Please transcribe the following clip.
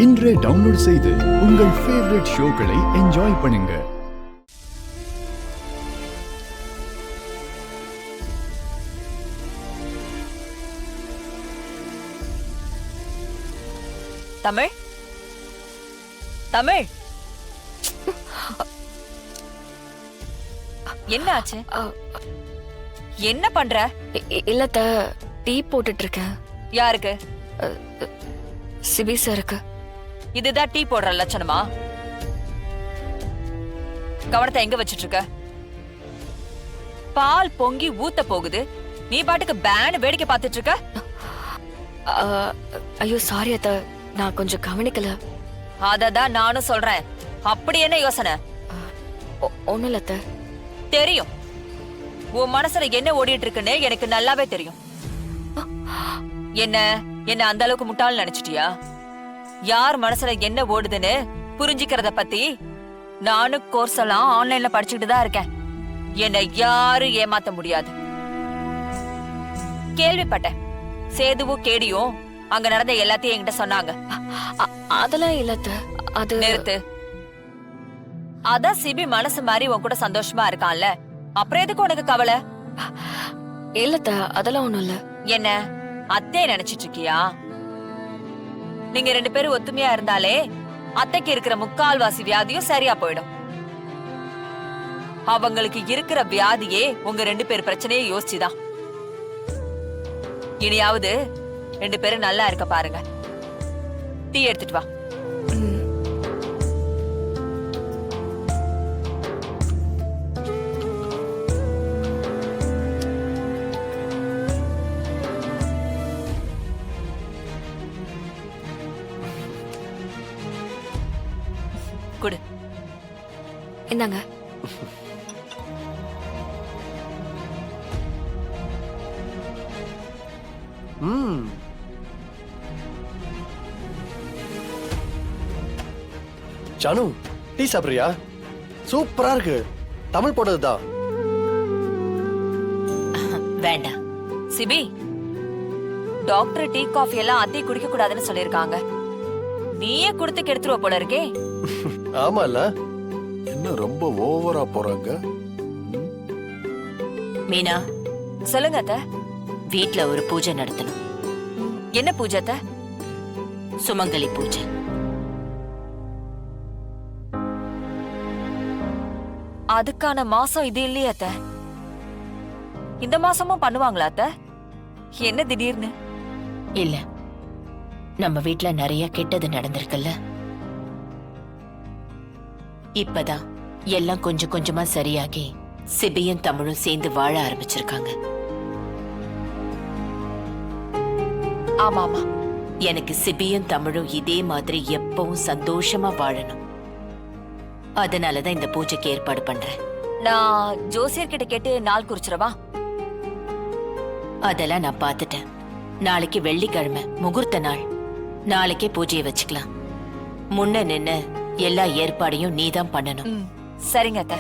இன்றே டவுன்லோட் செய்து உங்கள் ஃபேவரட் ஷோக்களை என்ஜாய் பண்ணுங்க. தமிழ் தமிழ் என்ன ஆச்சு? என்ன பண்ற? இல்லத்த, டீ போட்டுட்டு இருக்கேன். யாருக்கு? சிபி சாருக்கு. இதுதான் டீ போடுற லட்சணமா? கவனத்தை எங்க வச்சிட்டு இருக்க? பால் பொங்கி ஊத்த போகுது, நீ பாட்டுக்கு பேன் வேடிக்கை பார்த்துட்டு இருக்க. ஐயோ சாரி அத்த, நான் கொஞ்சம் கவனிக்கல. அததான் நானும் சொல்றேன். அப்படி என்ன யோசனை? ஒண்ணும் இல்ல அத்த. தெரியும், உன் மனசுல என்ன ஓடிட்டு இருக்குன்னு எனக்கு நல்லாவே தெரியும். என்ன என்ன அந்த அளவுக்கு முட்டாள் நினைச்சிட்டியா? யார் மனசுல என்ன ஓடுதுன்னு புரிஞ்சுக்கிறத பத்தி நானும் கோர்ஸ் எல்லாம் ஆன்லைன்ல படிச்சுக்கிட்டு தான் இருக்கேன். என்னை யாரும் ஏமாத்த முடியாது. கேள்விப்பட்டேன், சேதுவும் கேடியும் அங்க நடந்த எல்லாத்தையும் என்கிட்ட சொன்னாங்க. அதெல்லாம் இல்லத்த. அது நிறுத்து. அதான் சிபி மனசு மாதிரி உன் கூட சந்தோஷமா இருக்கான்ல, அப்புறம் எதுக்கு உனக்கு கவலை? இல்லத்த, அதெல்லாம் ஒண்ணும் இல்ல. என்ன அத்தைய நினைச்சிட்டு இருக்கியா? நீங்க ரெண்டு பேரும் ஒத்துமையா இருந்தாலே அத்தைக்கு இருக்கிற முக்கால்வாசி வியாதியும் சரியா போயிடும். அவங்களுக்கு இருக்கிற வியாதியே உங்க ரெண்டு பேர் பிரச்சனையை யோசிச்சுதான். இனியாவது ரெண்டு பேரும் நல்லா இருக்க பாருங்க. டீ எடுத்துட்டு வா. குடு. என்னங்க? ஜானு, டீ சாப்பிடுறியா? சூப்பரா இருக்கு. தமிழ் போட்டதுதான். வேண்டாம். சிபி, டாக்டர் டீ காஃபி எல்லாம் அத்தை குடிக்க கூடாதுன்னு சொல்லிருக்காங்க. நீயே குடுத்து கெடுத்துருவ போல இருக்கே. ஆமால, என்ன ரொம்ப ஓவரா போறாங்க? மீனா, சொல்லுங்க அத்தை. வீட்ல ஒரு பூஜை நடத்தணும். என்ன பூஜை அத்தை? சுமங்கலி பூஜை. அதுக்கான மாசம் இது இல்லையா அத்தை? இந்த மாசமும் பண்ணுவாங்களா அத்தை? என்ன திடீர்னு? இல்ல, நம்ம வீட்ல நிறைய கெட்டது நடந்திருக்குல்ல. இப்பதான் எல்லாம் கொஞ்சம் கொஞ்சமா சரியாகி சிபியும் தமிழும் சேர்ந்து வாழ ஆரம்பிச்சிருக்காங்க. ஆமா ஆமா, எனக்கு சிபியும் தமிழும் இதே மாதிரி எப்பவும் சந்தோஷமா வாழணும். அதனாலதான் இந்த பூஜைக்கு ஏற்பாடு பண்றேன். நான் ஜோசியர் கிட்ட கேட்டு நாள் குறிச்சிடவா? அதெல்லாம் நான் பாத்துட்டேன். நாளைக்கு வெள்ளிக்கிழமை முகூர்த்த நாள். நாளைக்கே பூஜையை வச்சுக்கலாம். முன்ன நின்னு எல்லா ஏற்பாடையும் நீதான் பண்ணணும். சரிங்க அத்தை.